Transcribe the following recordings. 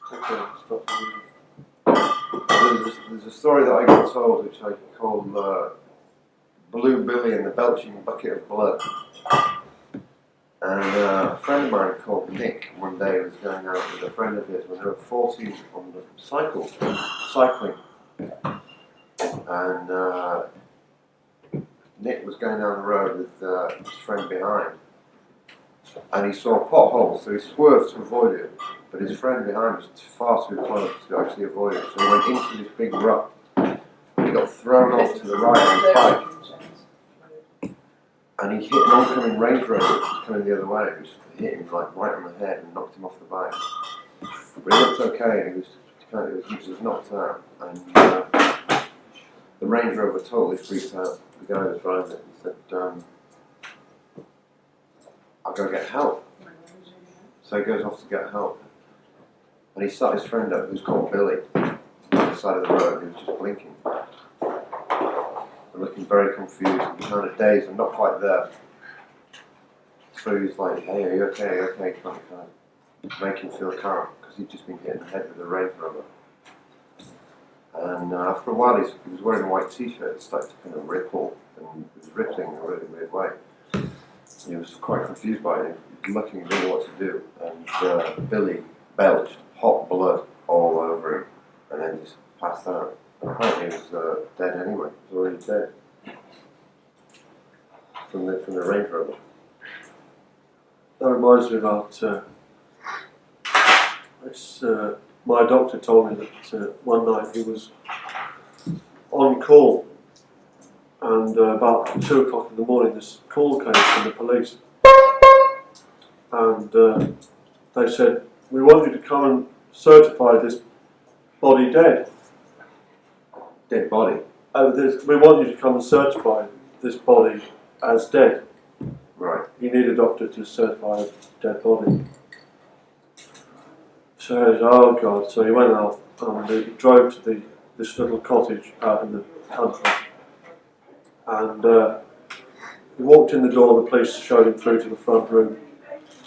Okay, stop. There's a story that I got told which I call Blue Billy and the Belching Bucket of Blood. And a friend of mine called Nick one day was going out with a friend of his when they were 14 on the cycling. And Nick was going down the road with his friend behind. And he saw a pothole, so he swerved to avoid it. But his friend behind was far too close to actually avoid it. So he went into this big rut. He got thrown off to the right on his bike. And he hit an oncoming Range Rover that was coming the other way, which hit him like right on the head and knocked him off the bike. But he looked okay, and he was knocked out. And the Range Rover totally freaked out. The guy who was driving it and said, "I'll go get help." So he goes off to get help. And he sat his friend up, who's called Billy, on the side of the road. He was just blinking. And looking very confused and kind of dazed and not quite there. So he was like, "Hey, are you okay? Are you okay?" Kind of make him feel calm, because he'd just been hit in the head with a Range Rover. And after a while, he was wearing a white t-shirt. It started to kind of ripple, and it was rippling in a really weird way. And he was quite confused by it. He was looking, he didn't know what to do. And Billy belched hot blood all over him, and then just passed out. And apparently he was dead anyway. He was already dead from the Range Rover. That reminds me about my doctor told me that one night he was on call, and about 2 o'clock in the morning this call came from the police, and they said, "We want you to come and certify this body dead." Dead body? We want you to come and certify this body as dead. Right. You need a doctor to certify a dead body. So he said, "Oh God." So he went out and he drove to this little cottage out in the country. And he walked in the door, the police showed him through to the front room.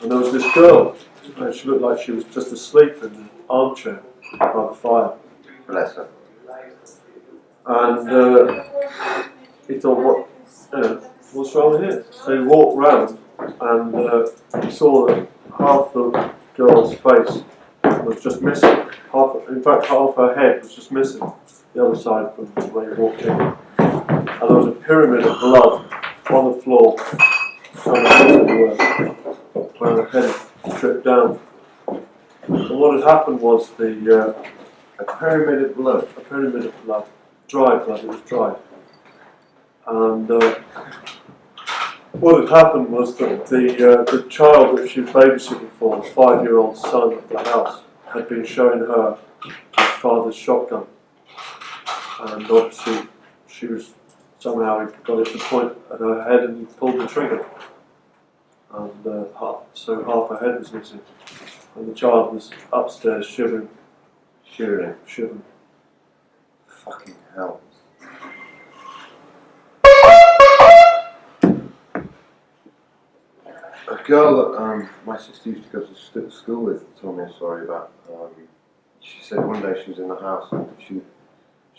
And there was this girl, and she looked like she was just asleep in the armchair by the fire. Bless her. And he thought, what's wrong here? So he walked round and he saw that half the girl's face was just missing. In fact, half her head was just missing, the other side from where he walked in. And there was a pyramid of blood on the floor, where her head dripped down. And what had happened was a pyramid of blood, dry blood, it was dry. And what had happened was that the child that she was babysitting for, the 5-year-old son of the house, had been showing her his father's shotgun. And obviously she was, somehow he got it to point at her head and he pulled the trigger. And so half her head was missing. And the child was upstairs shivering. Shivering. Fucking hell. A girl that my sister used to go to school with told me a story about. She said one day she was in the house and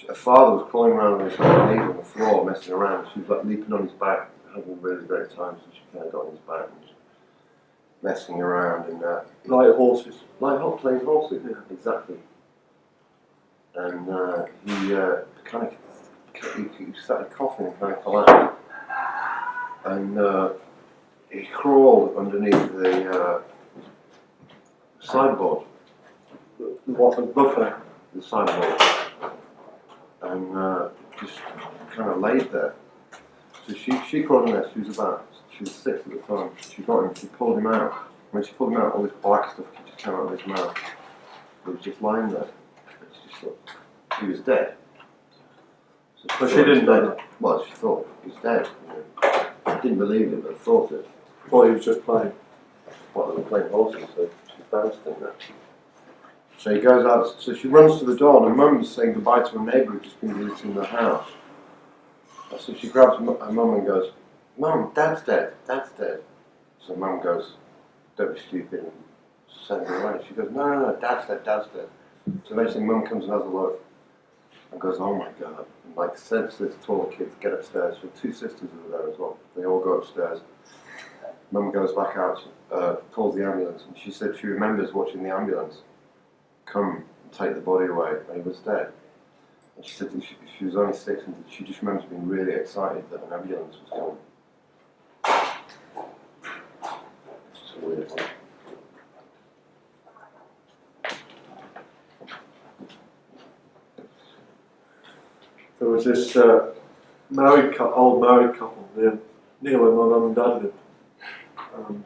her father was crawling around on his knees on the floor, messing around. She was like leaping on his back, having a really great time, so she kind of got on his back and just messing around and Like horses. Playing horses, yeah, exactly. And he started coughing and kind of collapsed. And he crawled underneath the sideboard. What, a buffet? The sideboard. And just kind of laid there. So she crawled in there, she was 6 at the time. She got him, she pulled him out. When she pulled him out, all this black stuff just came out of his mouth. He was just lying there. She just thought he was dead. So But she didn't know that. Well, she thought he was dead. I didn't believe it, but thought it. Thought he was just playing. Well, they were playing horses, so she bounced in that. So he goes out, so she runs to the door, and her mum's saying goodbye to a neighbour who'd just been visiting the house. So she grabs her mum and goes, "Mum, Dad's dead, Dad's dead." So mum goes, "Don't be stupid," and send her away. She goes, no, Dad's dead, Dad's dead. So eventually Mum comes and has a look and goes, oh my God. And like says to the taller kids, get upstairs. So 2 sisters were there as well. They all go upstairs. Mum goes back out, calls the ambulance, and she said she remembers watching the ambulance come and take the body away when he was dead. And she said that she was only 6 and she just remembers being really excited that an ambulance was coming. It's a weird one. There was this old married couple near where my mum and dad lived. And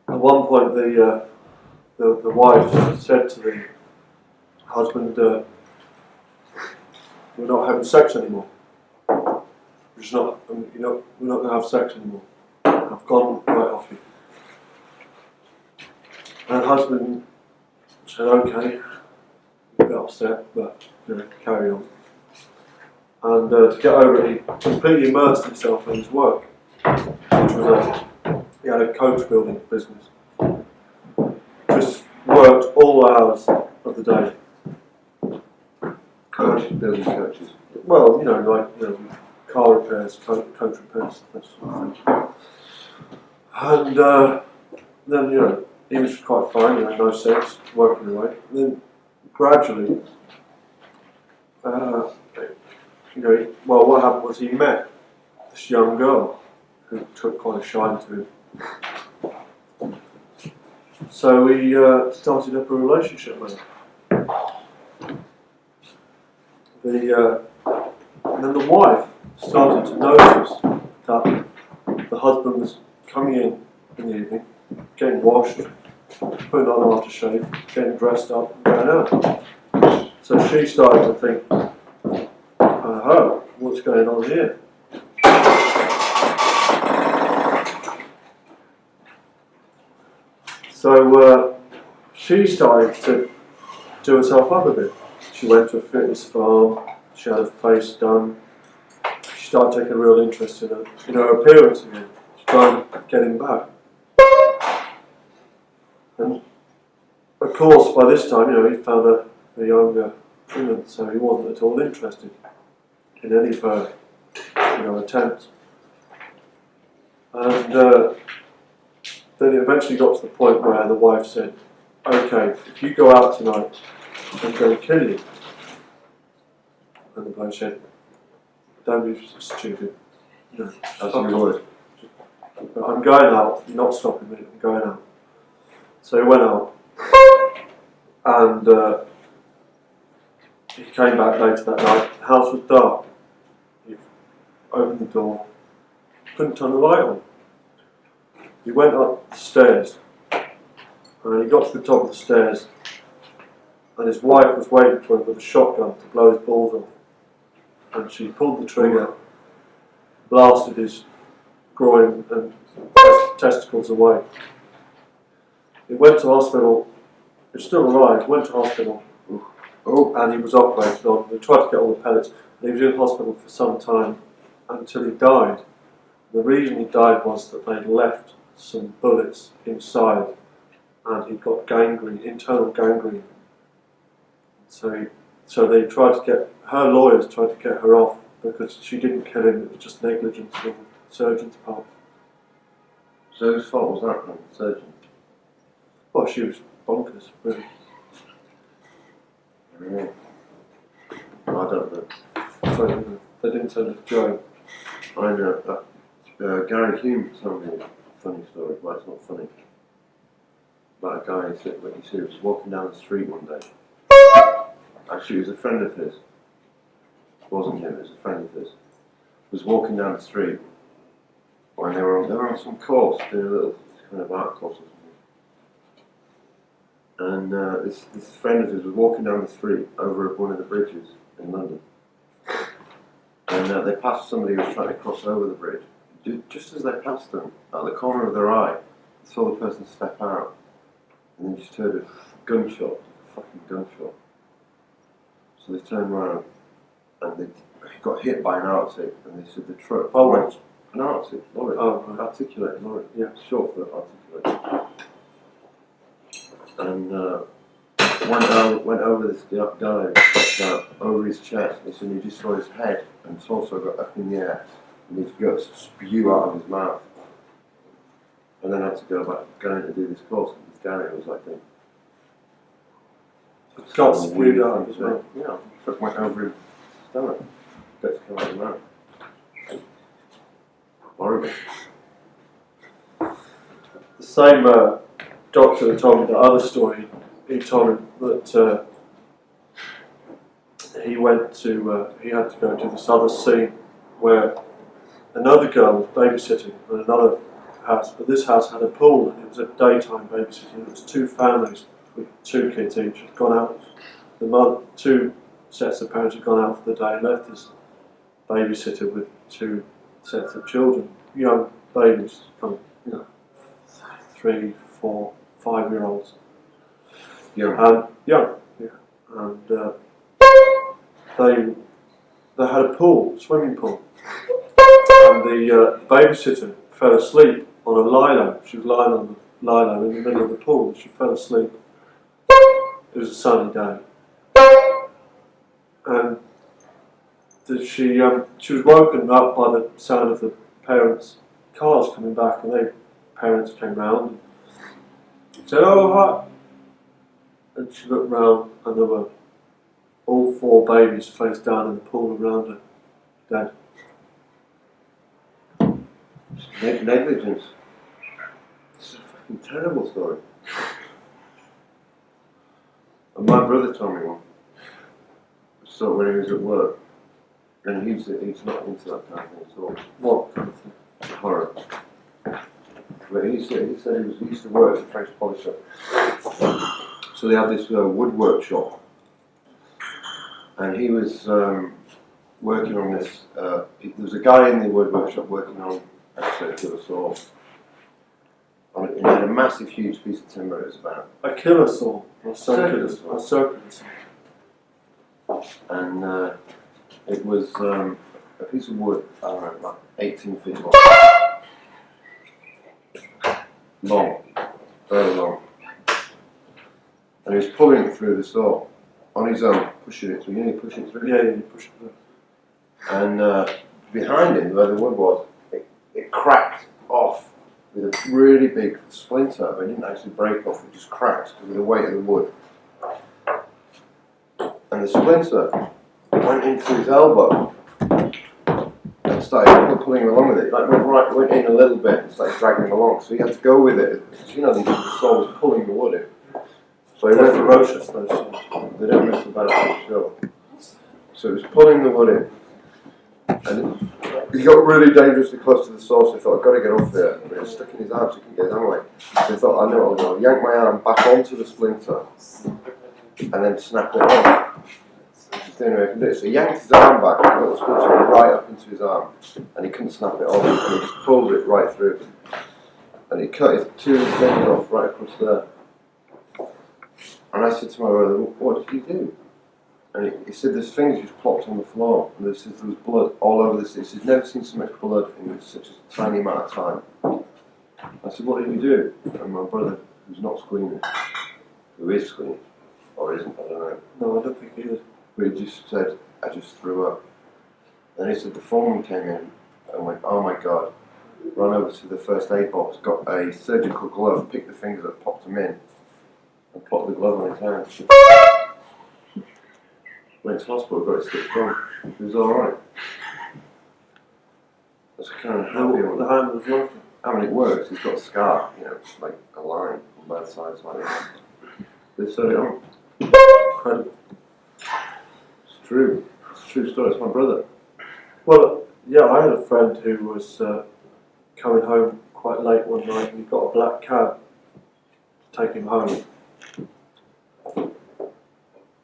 at one point the wife said to the husband, we're not having sex anymore. We're not going to have sex anymore. I've gone right off you. And the husband said, okay, a bit upset, but carry on. And to get over it, he completely immersed himself in his work, which was he had a coach building business. Just worked all hours of the day. Building coaches. Well, car repairs, coach repairs, that sort of thing. And then, he was quite fine, no sex, working away. And then gradually, what happened was he met this young girl who took quite a shine to him. So he started up a relationship with her. And then the wife started to notice that the husband was coming in the evening, getting washed, putting on aftershave, getting dressed up, and going out. So she started to think, what's going on here? So she started to do herself up a bit. She went to a fitness farm, she had her face done, she started taking a real interest in her appearance again. She tried getting back. And of course, by this time, he found a younger woman, so he wasn't at all interested in any of her, attempts. And then it eventually got to the point where the wife said, okay, if you go out tonight, I'm going to kill you. And the bloke said, don't be stupid. As you would. I'm going out, you're not stopping me, I'm going out. So he went out, and he came back later that night. The house was dark. He opened the door, couldn't turn the light on. He went up the stairs, and he got to the top of the stairs, and his wife was waiting for him with a shotgun to blow his balls off. And she pulled the trigger, blasted his groin and testicles away. He went to hospital, he was still alive, went to hospital, and he was operated on. They tried to get all the pellets, and he was in hospital for some time until he died. The reason he died was that they left some bullets inside, and he got gangrene, internal gangrene. So they tried to get, her lawyers tried to get her off because she didn't kill him, it was just negligence on the surgeon's part. So whose fault was that then, the surgeon? Well, she was bonkers, really. Yeah. I don't know. So they didn't send her to jail. I know that. Gary Hume told me a funny story, well it's not funny. About a guy he said he was walking down the street one day. Actually, it was a friend of his. It wasn't him, it was a friend of his. Was walking down the street when they were on some course, doing a little kind of art course or something. And this friend of his was walking down the street over one of the bridges in London. And they passed somebody who was trying to cross over the bridge. Just as they passed them, at the corner of their eye, they saw the person step out. And then just heard a gunshot, a fucking gunshot. So they turned around and they got hit by an Arctic, and they said the truck. Oh, An artic lorry. Oh, right. Articulated lorry. Yeah. Short for articulated. And went over this guy, over his chest, and you just saw his head, and it's also got up in the air, and his guts spew out of his mouth. And then I had to go in to do this course, and this guy was like, Guts spewed out as well. Yeah, it went over his stomach. Guts came out of his mouth. Horrible. The same doctor that told me the other story, he told me that he had to go to this other scene where another girl was babysitting in another house, but this house had a pool and it was a daytime babysitting. It was two families with 2 kids each had gone out. The mother, 2 sets of parents had gone out for the day and left this babysitter with 2 sets of children, young babies, from 3, 4, 5-year-olds. Young. Young, yeah. And they had a pool, swimming pool, and the babysitter fell asleep on a lilo. She was lying on the lilo in the middle of the pool. She fell asleep. It was a sunny day, and she was woken up by the sound of the parents' cars coming back, and parents came round and said, "Oh, hi." And she looked round, and there were all 4 babies face down in the pool around her, dead. Negligence. It's a fucking terrible story. And my brother told me one. So when he was at work, and he's not into that kind of thing at all. What kind of thing? Horror. But he said he used to work at a French polisher. So they had this wood workshop, and he was working on this. There was a guy in the wood workshop working on a circular saw. He had a massive, huge piece of timber. It was about A killer saw, or circular saw. saw. A circular saw. And it was a piece of wood, I don't know, about 18 feet long. Long, very long. And he was pulling it through the saw on his own, pushing it through. You know, you push it through. Yeah, you push it through. And behind him, where the wood was, it cracked off with a really big splinter. But it didn't actually break off; it just cracked with the weight of the wood. And the splinter went into his elbow and started pulling him along with it. Like went in a little bit and started dragging him along. So he had to go with it. Because, you know, the saw was pulling the wood in. So he They're went ferocious, those saws. They don't mess about it, sure. So he was pulling the wood in. And he got really dangerously close to the saw, so he thought, I've got to get off there. And it was stuck in his arm, so he couldn't get his arm away. So he thought, I know what I'll do. Yank my arm back onto the splinter and then snap it off. Which is the only way I can do it. So he yanked his arm back and got the splinter right up into his arm. And he couldn't snap it off, and he just pulled it right through. And he cut his 2 fingers off right across there. And I said to my brother, what did he do? And he said his fingers just plopped on the floor, and there was blood all over the place. He'd never seen so much blood in such a tiny amount of time. I said, what did you do? And my brother, who's not squeamish, who is squeamish, or isn't, I don't know. No, I don't think he is. But he just said, I just threw up. And he said the foreman came in and went, oh my God, ran over to the first aid box, got a surgical glove, picked the fingers up, popped them in, and popped the glove on his hand. Went to hospital, got it stitched on. He was alright. That's kind of happy one. The hand was working. I mean, it works. He's got a scar, you know, like a line on both sides like that. They sewed it on. Incredible. It's true. It's a true story. It's my brother. Well, yeah, I had a friend who was coming home quite late one night, and he got a black cab to take him home.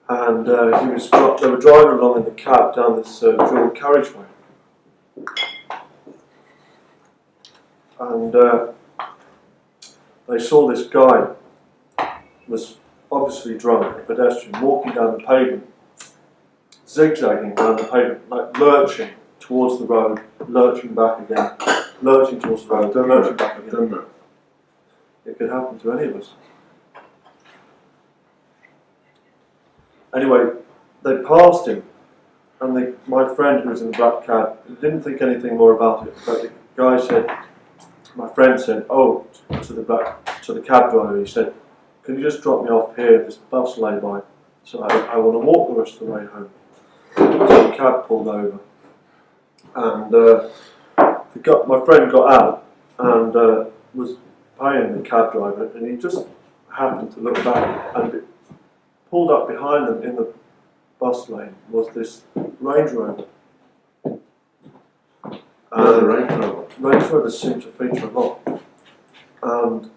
And they were driving along in the cab down this dual carriageway. And they saw this guy, was obviously drunk, a pedestrian, walking down the pavement, zigzagging down the pavement, like lurching towards the road, lurching back again. lurching towards the road, I've done lurching that. back I've again. done that. It could happen to any of us. Anyway, they passed him, and my friend who was in the black cab didn't think anything more about it. But the guy said, my friend said, "Oh," to the cab driver, he said, "Can you just drop me off here? This bus lay by, so I want to walk the rest of the way home." So the cab pulled over, and my friend got out and was paying the cab driver, and he just happened to look back, and it pulled up behind them in the bus lane was this Range Rover. Another Range Rover. Range Rovers seem to feature a lot, and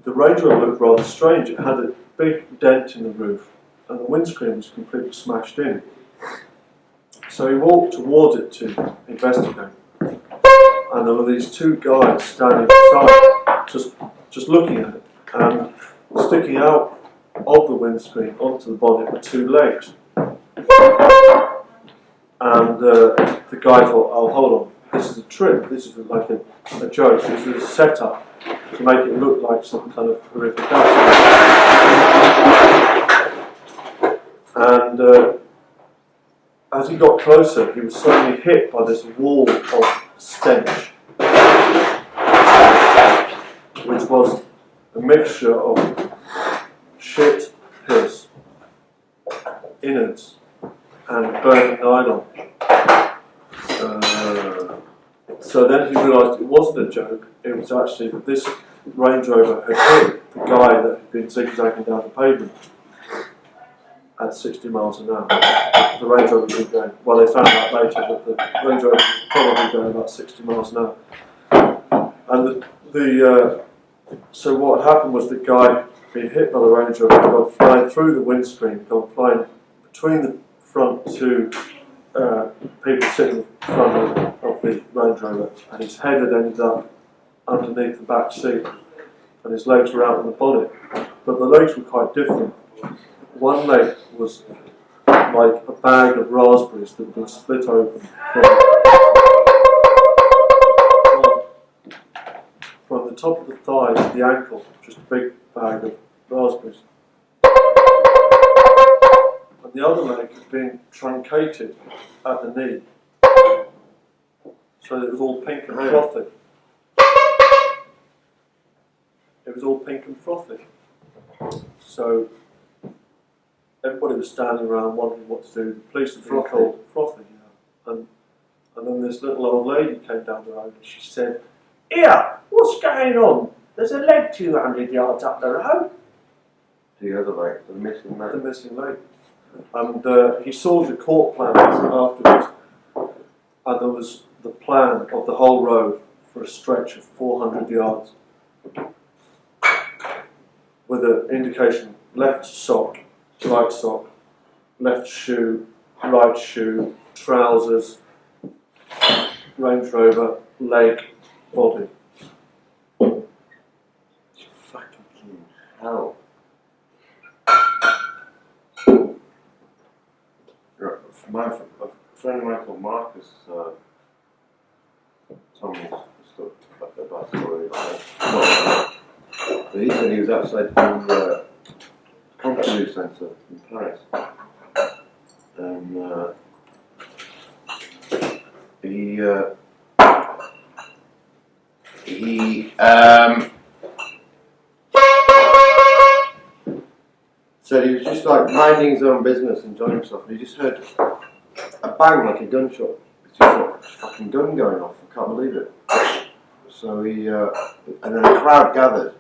the Range Rover looked rather strange. It had a big dent in the roof, and the windscreen was completely smashed in. So he walked towards it to investigate, and there were these two guys standing beside, just looking at it, and sticking out of the windscreen onto the bonnet were two legs. And the guy thought, "Oh, hold on, this is a trick, this is like a joke, this is a setup to make it look like some kind of horrific accident." And as he got closer, he was suddenly hit by this wall of stench, which was a mixture of shit, piss, innards, and burning nylon. So then he realised it wasn't a joke, it was actually that this Range Rover had hit the guy that had been zigzagging down the pavement at 60 miles an hour. The Range Rover was going, well, they found out later that the Range Rover was probably going about 60 miles an hour. And so what happened was the guy being hit by the Range Rover, gone flying through the windscreen, gone flying between the front two people sitting in front of the Range Rover, and his head had ended up underneath the back seat, and his legs were out in the bonnet. But the legs were quite different. One leg was like a bag of raspberries that had been split open from the top of the thigh to the ankle, just a big bag of raspberries. And the other leg had been truncated at the knee, so that it was all pink and frothy. It was all pink and frothy. So everybody was standing around wondering what to do. The police had been called frothy, and then this little old lady came down the road and she said, "Here, what's going on? There's a leg 200 yards up the road." The other leg, the missing leg. The missing leg. And he saw the court plans afterwards, and there was the plan of the whole road for a stretch of 400 yards with an indication: left sock, left shoe, right shoe, trousers, Range Rover, leg, body. Fucking hell. A friend of mine called Marcus told me about the story. But he said he was outside the Pompidou Centre in Paris, and said he was just like minding his own business, enjoying himself, and he just heard a bang like a gunshot. It's just like a fucking gun going off. I can't believe it. So and then a crowd gathered.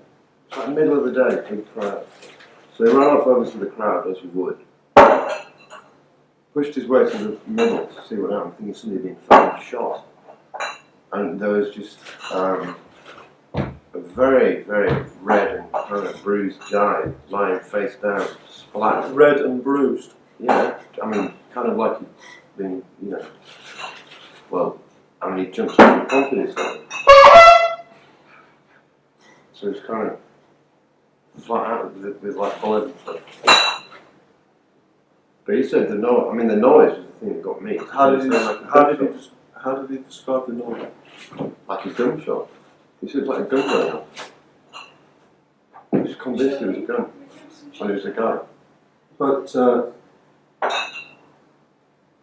It's like the middle of the day, big crowd. So he ran off over to the crowd, as you would. Pushed his way to the middle to see what happened, thinking somebody had been fucking shot. And there was just a very, very red and kind of bruised guy lying face down, splat. Red and bruised. Yeah, I mean, kind of like he'd been, well, I mean, he jumped on the Pompidou Centre. So he was kind of flat out with like blood and stuff. But he said the noise was the thing that got me. How How did he describe the noise? Like a gunshot. He said it was like a gun going off. He was convinced it was a gun. And it was a guy. But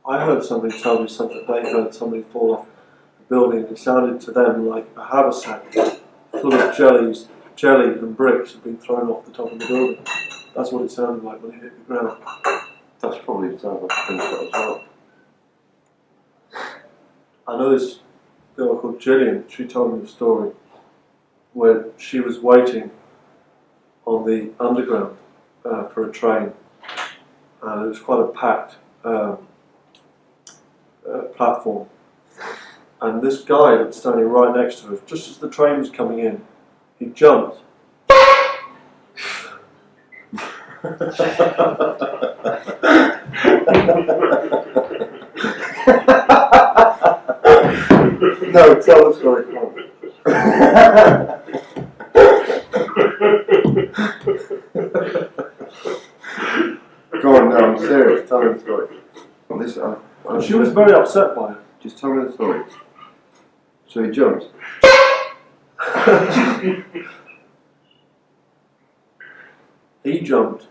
I heard somebody tell me something. They heard somebody fall off a building. It sounded to them like a haversack full of jelly and bricks had been thrown off the top of the building. That's what it sounded like when it hit the ground. That's probably sounds like a gunshot as well. I know this girl called Gillian. She told me a story where she was waiting on the underground for a train, and it was quite a packed platform. And this guy that was standing right next to her, just as the train was coming in, he jumped. No, tell the story, come on. Go on, no, I'm serious, tell me the story. She was very upset by it. Just tell me the story. So he jumped. He jumped.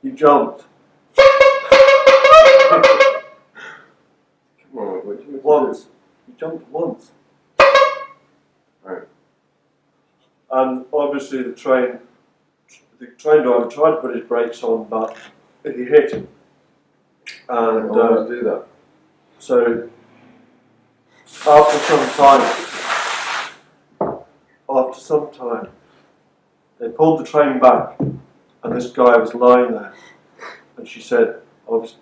He jumped. Come on, what do you Once. He jumped once. Right. And obviously the train driver tried to put his brakes on, but he hit him. And always do that. so after some time, they pulled the train back, and this guy was lying there. And she said,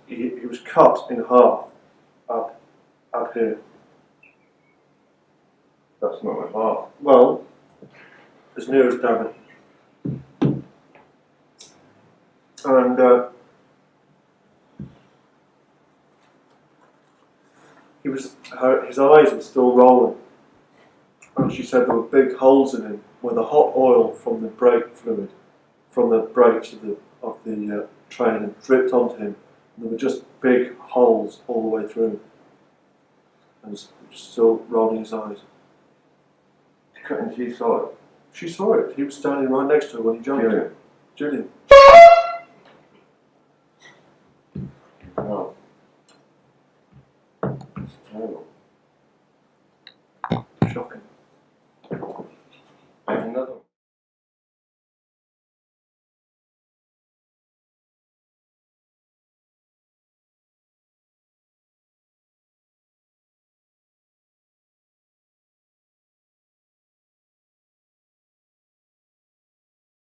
he was cut in half up here. That's not my heart. Well, as near as damn it. And his eyes were still rolling, and she said there were big holes in him where the hot oil from the brake fluid, from the brakes of the train, had dripped onto him. And there were just big holes all the way through, and was still rolling his eyes. And she saw it. She saw it. He was standing right next to her when he jumped. Gillian. Gillian.